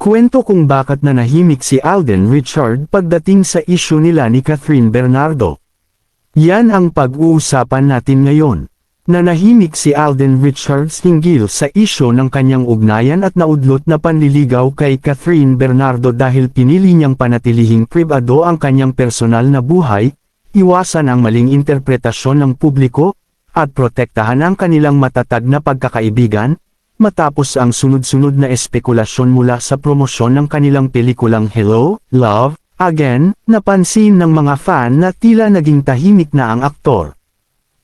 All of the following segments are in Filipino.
Kwento kung bakit nanahimik si Alden Richard pagdating sa isyu nila ni Catherine Bernardo. Yan ang pag-uusapan natin ngayon. Nanahimik si Alden Richards hinggil sa isyu ng kanyang ugnayan at naudlot na panliligaw kay Catherine Bernardo dahil pinili niyang panatilihing pribado ang kanyang personal na buhay, iwasan ang maling interpretasyon ng publiko, at protektahan ang kanilang matatag na pagkakaibigan, matapos ang sunod-sunod na espekulasyon mula sa promosyon ng kanilang pelikulang Hello, Love, Again, napansin ng mga fan na tila naging tahimik na ang aktor.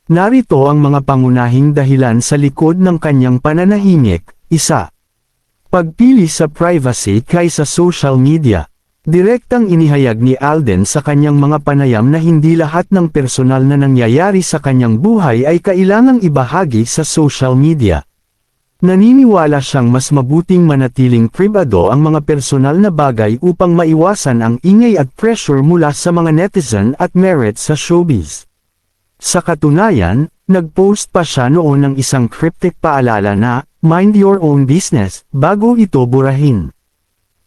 Narito ang mga pangunahing dahilan sa likod ng kanyang pananahimik. 1. Pagpili sa privacy kaysa social media. Direktang inihayag ni Alden sa kanyang mga panayam na hindi lahat ng personal na nangyayari sa kanyang buhay ay kailangang ibahagi sa social media. Naniniwala siyang mas mabuting manatiling pribado ang mga personal na bagay upang maiwasan ang ingay at pressure mula sa mga netizen at merit sa showbiz. Sa katunayan, nag-post pa siya noon ng isang cryptic paalala na, "Mind your own business," bago ito burahin.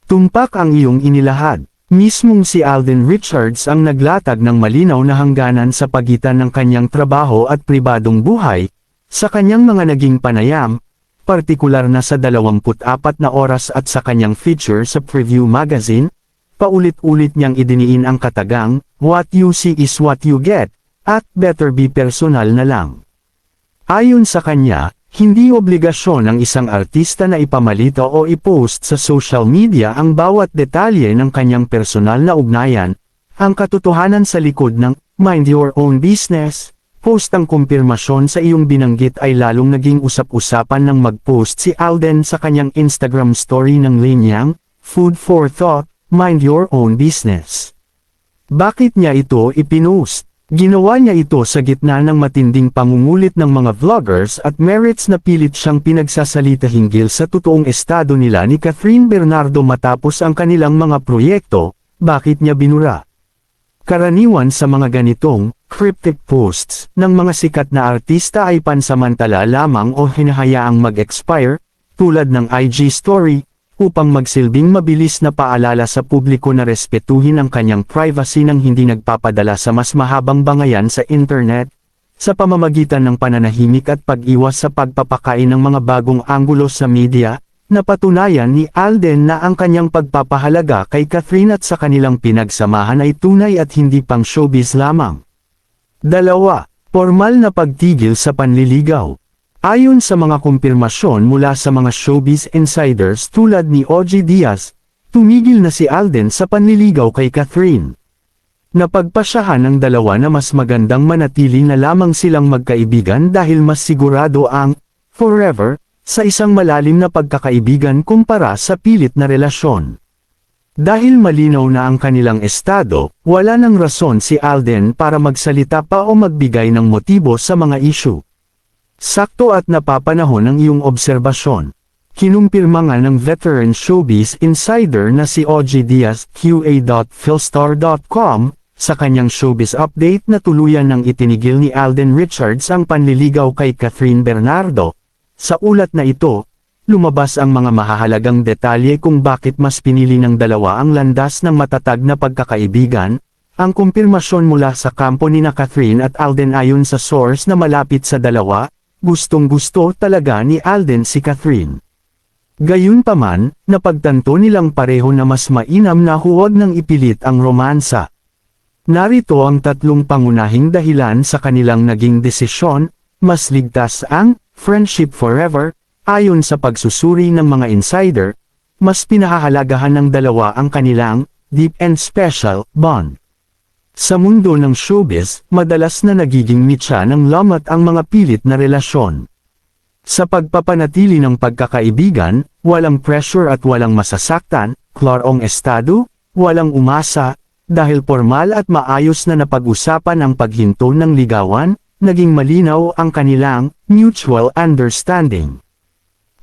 Tumpak ang iyong inilahad. Mismong si Alden Richards ang naglatag ng malinaw na hangganan sa pagitan ng kanyang trabaho at pribadong buhay, sa kanyang mga naging panayam, partikular na sa 24 na oras at sa kanyang feature sa Preview Magazine, paulit-ulit niyang idiniin ang katagang, "What you see is what you get," at "better be personal na lang." Ayon sa kanya, hindi obligasyon ng isang artista na ipamalita o i-post sa social media ang bawat detalye ng kanyang personal na ugnayan. Ang katotohanan sa likod ng "mind your own business" post ang kumpirmasyon sa iyong binanggit ay lalong naging usap-usapan nang mag-post si Alden sa kanyang Instagram story ng linyang, "Food for thought, mind your own business." Bakit niya ito ipinost? Ginawa niya ito sa gitna ng matinding pangungulit ng mga vloggers at merits na pilit siyang pinagsasalita hinggil sa totoong estado nila ni Catherine Bernardo matapos ang kanilang mga proyekto. Bakit niya binura? Karaniwan sa mga ganitong cryptic posts ng mga sikat na artista ay pansamantala lamang o hinahayaang mag-expire, tulad ng IG story, upang magsilbing mabilis na paalala sa publiko na respetuhin ang kanyang privacy nang hindi nagpapadala sa mas mahabang bangayan sa internet, sa pamamagitan ng pananahimik at pag-iwas sa pagpapakain ng mga bagong anggulo sa media. Napatunayan ni Alden na ang kanyang pagpapahalaga kay Catherine at sa kanilang pinagsamahan ay tunay at hindi pang showbiz lamang. 2. Formal na pagtigil sa panliligaw. Ayon sa mga kumpirmasyon mula sa mga showbiz insiders tulad ni OG Diaz, tumigil na si Alden sa panliligaw kay Catherine. Napagpasyahan ng dalawa na mas magandang manatili na lamang silang magkaibigan dahil mas sigurado ang forever sa isang malalim na pagkakaibigan kumpara sa pilit na relasyon. Dahil malinaw na ang kanilang estado, wala nang rason si Alden para magsalita pa o magbigay ng motibo sa mga issue. Sakto at napapanahon ang iyong obserbasyon. Kinumpirma nga ng veteran showbiz insider na si OG Diaz qa.philstar.com, sa kanyang showbiz update na tuluyan ng itinigil ni Alden Richards ang panliligaw kay Catherine Bernardo. Sa ulat na ito, lumabas ang mga mahahalagang detalye kung bakit mas pinili ng dalawa ang landas ng matatag na pagkakaibigan. Ang kumpirmasyon mula sa kampo ni Catherine at Alden ayon sa source na malapit sa dalawa, gustong-gusto talaga ni Alden si Catherine. Gayunpaman, napagtanto nilang pareho na mas mainam na huwag nang ipilit ang romansa. Narito ang 3 pangunahing dahilan sa kanilang naging desisyon. Mas ligtas ang friendship forever. Ayon sa pagsusuri ng mga insider, mas pinahahalagahan ng dalawa ang kanilang deep and special bond. Sa mundo ng showbiz, madalas na nagiging mitya ng lamat ang mga pilit na relasyon. Sa pagpapanatili ng pagkakaibigan, walang pressure at walang masasaktan, klarong estado, walang umasa, dahil formal at maayos na napag-usapan ang paghinto ng ligawan, naging malinaw ang kanilang mutual understanding.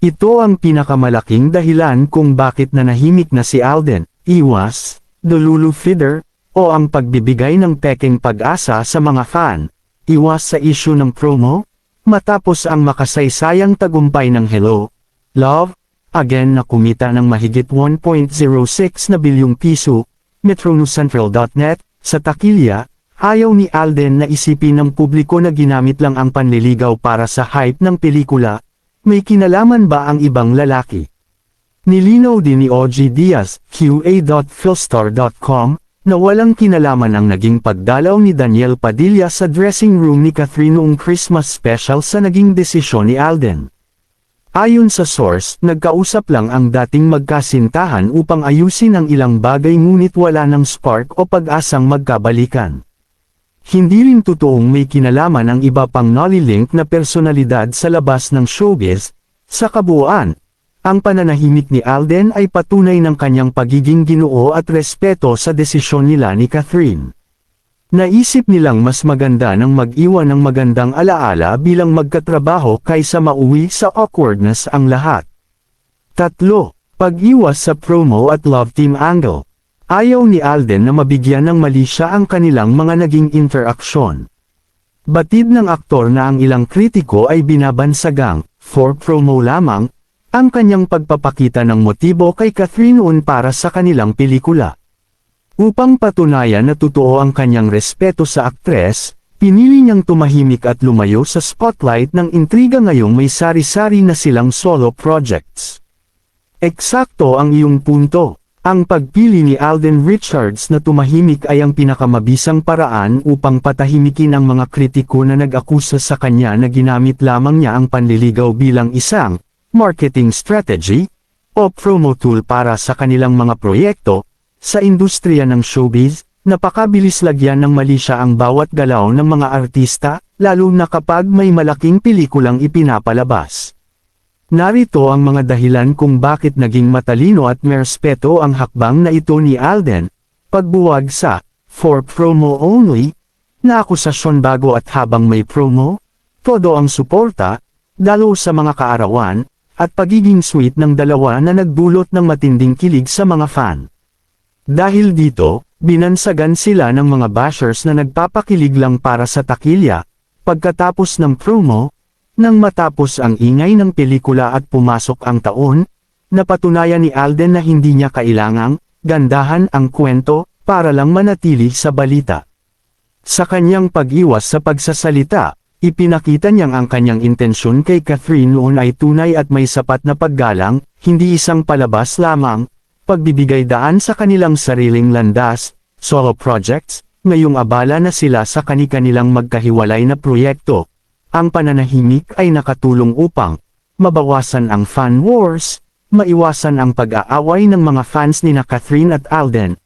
Ito ang pinakamalaking dahilan kung bakit nanahimik na si Alden, iwas, the Lulu feeder, o ang pagbibigay ng peking pag-asa sa mga fan, iwas sa issue ng promo, matapos ang makasaysayang tagumpay ng Hello, Love, again na kumita ng mahigit 1.06 na bilyong piso, MetroNewsCentral.net, sa takilya, ayaw ni Alden na isipin ng publiko na ginamit lang ang panliligaw para sa hype ng pelikula, may kinalaman ba ang ibang lalaki? Nilinaw din ni OG Diaz, QA.Philstar.com, na walang kinalaman ang naging pagdalaw ni Daniel Padilla sa dressing room ni Catherine noong Christmas special sa naging desisyon ni Alden. Ayon sa source, nagkausap lang ang dating magkasintahan upang ayusin ang ilang bagay ngunit wala ng spark o pag-asang magkabalikan. Hindi rin totoong may kinalaman ang iba pang nolilink na personalidad sa labas ng showbiz. Sa kabuuan, ang pananahimik ni Alden ay patunay ng kanyang pagiging ginoo at respeto sa desisyon nila ni Catherine. Naisip nilang mas maganda nang mag-iwan ng magandang alaala bilang magkatrabaho kaysa mauwi sa awkwardness ang lahat. 3. Pag-iwas sa promo at love team angle. Ayaw ni Alden na mabigyan ng mali siya ang kanilang mga naging interaksyon. Batid ng aktor na ang ilang kritiko ay binabansagang, for promo lamang, ang kanyang pagpapakita ng motibo kay Catherine noon para sa kanilang pelikula. Upang patunayan na totoo ang kanyang respeto sa aktres, pinili niyang tumahimik at lumayo sa spotlight ng intriga ngayong may sari-sari na silang solo projects. Eksakto ang iyong punto. Ang pagpili ni Alden Richards na tumahimik ay ang pinakamabisang paraan upang patahimikin ang mga kritiko na nag-akusa sa kanya na ginamit lamang niya ang panliligaw bilang isang marketing strategy, o promo tool para sa kanilang mga proyekto. Sa industriya ng showbiz, napakabilis lagyan ng mali siya ang bawat galaw ng mga artista, lalo na kapag may malaking pelikulang ipinapalabas. Narito ang mga dahilan kung bakit naging matalino at may respeto ang hakbang na ito ni Alden, pagbuwag sa for promo only, na akusasyon bago at habang may promo, todo ang suporta, dalo sa mga kaarawan, at pagiging sweet ng dalawa na nagdulot ng matinding kilig sa mga fan. Dahil dito, binansagan sila ng mga bashers na nagpapakilig lang para sa takilya, pagkatapos ng promo, nang matapos ang ingay ng pelikula at pumasok ang taon, napatunayan ni Alden na hindi niya kailangang gandahan ang kwento para lang manatili sa balita. Sa kanyang pag-iwas sa pagsasalita, ipinakita niyang ang kanyang intensyon kay Catherine noon ay tunay at may sapat na paggalang, hindi isang palabas lamang, pagbibigay daan sa kanilang sariling landas, solo projects, ngayong abala na sila sa kani-kanilang magkahiwalay na proyekto. Ang pananahimik ay nakatulong upang mabawasan ang fan wars, maiwasan ang pag-aaway ng mga fans ni na Catherine at Alden,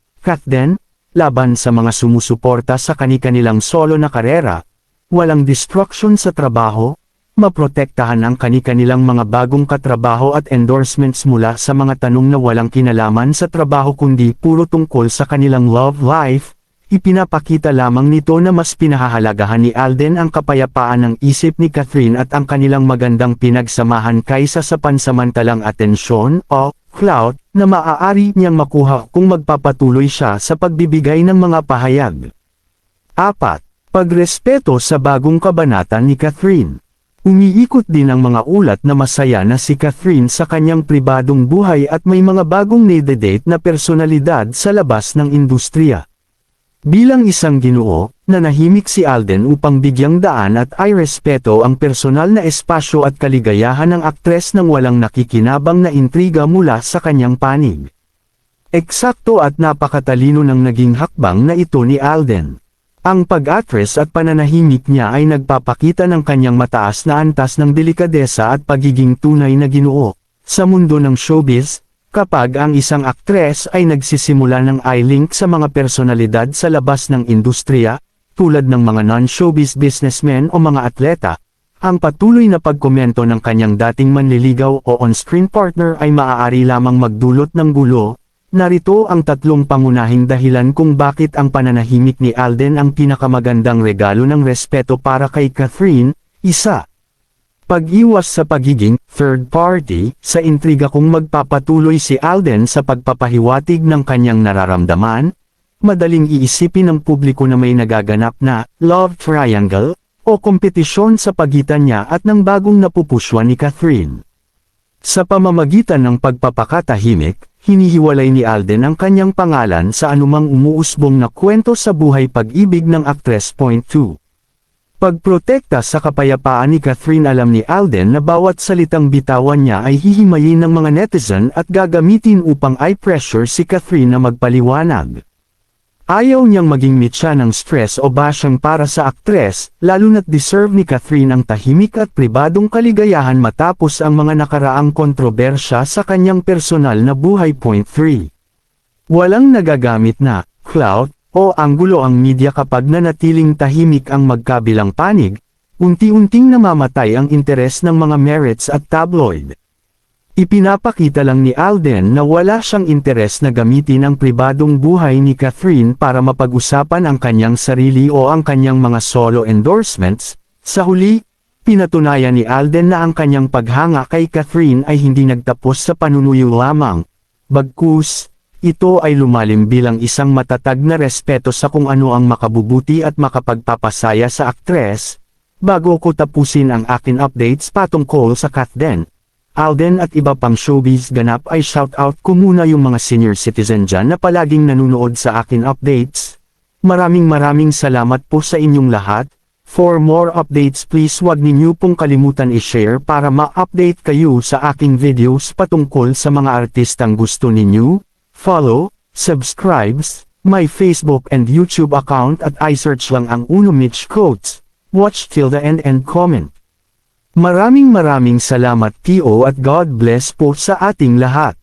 laban sa mga sumusuporta sa kani-kanilang solo na karera. Walang destruction sa trabaho, maprotektahan ang kani-kanilang mga bagong katrabaho at endorsements mula sa mga tanong na walang kinalaman sa trabaho kundi puro tungkol sa kanilang love life. Ipinapakita lamang nito na mas pinahahalagahan ni Alden ang kapayapaan ng isip ni Catherine at ang kanilang magandang pinagsamahan kaysa sa pansamantalang atensyon o clout na maaari niyang makuha kung magpapatuloy siya sa pagbibigay ng mga pahayag. 4. Pagrespeto sa bagong kabanata ni Catherine. Umiikot din ang mga ulat na masaya na si Catherine sa kanyang pribadong buhay at may mga bagong nade-date na personalidad sa labas ng industriya. Bilang isang ginoo, nanahimik si Alden upang bigyang daan at ay respeto ang personal na espasyo at kaligayahan ng aktres nang walang nakikinabang na intriga mula sa kanyang panig. Eksakto at napakatalino ng naging hakbang na ito ni Alden. Ang pag-actress at pananahimik niya ay nagpapakita ng kanyang mataas na antas ng delikadesa at pagiging tunay na ginoo. Sa mundo ng showbiz, kapag ang isang aktres ay nagsisimula ng eye-link sa mga personalidad sa labas ng industriya, tulad ng mga non-showbiz businessmen o mga atleta, ang patuloy na pagkomento ng kanyang dating manliligaw o on-screen partner ay maaari lamang magdulot ng gulo. Narito ang 3 pangunahing dahilan kung bakit ang pananahimik ni Alden ang pinakamagandang regalo ng respeto para kay Catherine. 1. Pag-iwas sa pagiging third party sa intriga. Kung magpapatuloy si Alden sa pagpapahiwatig ng kanyang nararamdaman, madaling iisipin ng publiko na may nagaganap na love triangle o kompetisyon sa pagitan niya at ng bagong napupuswa ni Catherine. Sa pamamagitan ng pagpapakatahimik, hinihiwalay ni Alden ang kanyang pangalan sa anumang umuusbong na kwento sa buhay pag-ibig ng aktres. 2. Pagprotekta sa kapayapaan ni Catherine. Alam ni Alden na bawat salitang bitawan niya ay hihimayin ng mga netizen at gagamitin upang i-pressure si Catherine na magpaliwanag. Ayaw niyang maging mitya ng stress o basyang para sa aktres, lalo na't deserve ni Catherine ang tahimik at pribadong kaligayahan matapos ang mga nakaraang kontrobersya sa kanyang personal na buhay. 3. Walang nagagamit na clout o anggulo ang media kapag nanatiling tahimik ang magkabilang panig, unti-unting namamatay ang interes ng mga merits at tabloid. Ipinapakita lang ni Alden na wala siyang interes na gamitin ang pribadong buhay ni Catherine para mapag-usapan ang kanyang sarili o ang kanyang mga solo endorsements. Sa huli, pinatunayan ni Alden na ang kanyang paghanga kay Catherine ay hindi nagtapos sa panunuyo lamang. Bagkus, ito ay lumalim bilang isang matatag na respeto sa kung ano ang makabubuti at makapagpapasaya sa aktres. Bago ko tapusin ang akin updates patungkol sa Catherine, Alden at iba pang showbiz ganap ay shoutout ko muna yung mga senior citizen dyan na palaging nanunood sa akin updates. Maraming salamat po sa inyong lahat. For more updates please wag ninyo pong kalimutan i-share para ma-update kayo sa aking videos patungkol sa mga artistang gusto ninyo. Follow, subscribes, my Facebook and YouTube account at i-search lang ang Uno Mitch Quotes. Watch till the end and comment. Maraming salamat po at God bless po sa ating lahat.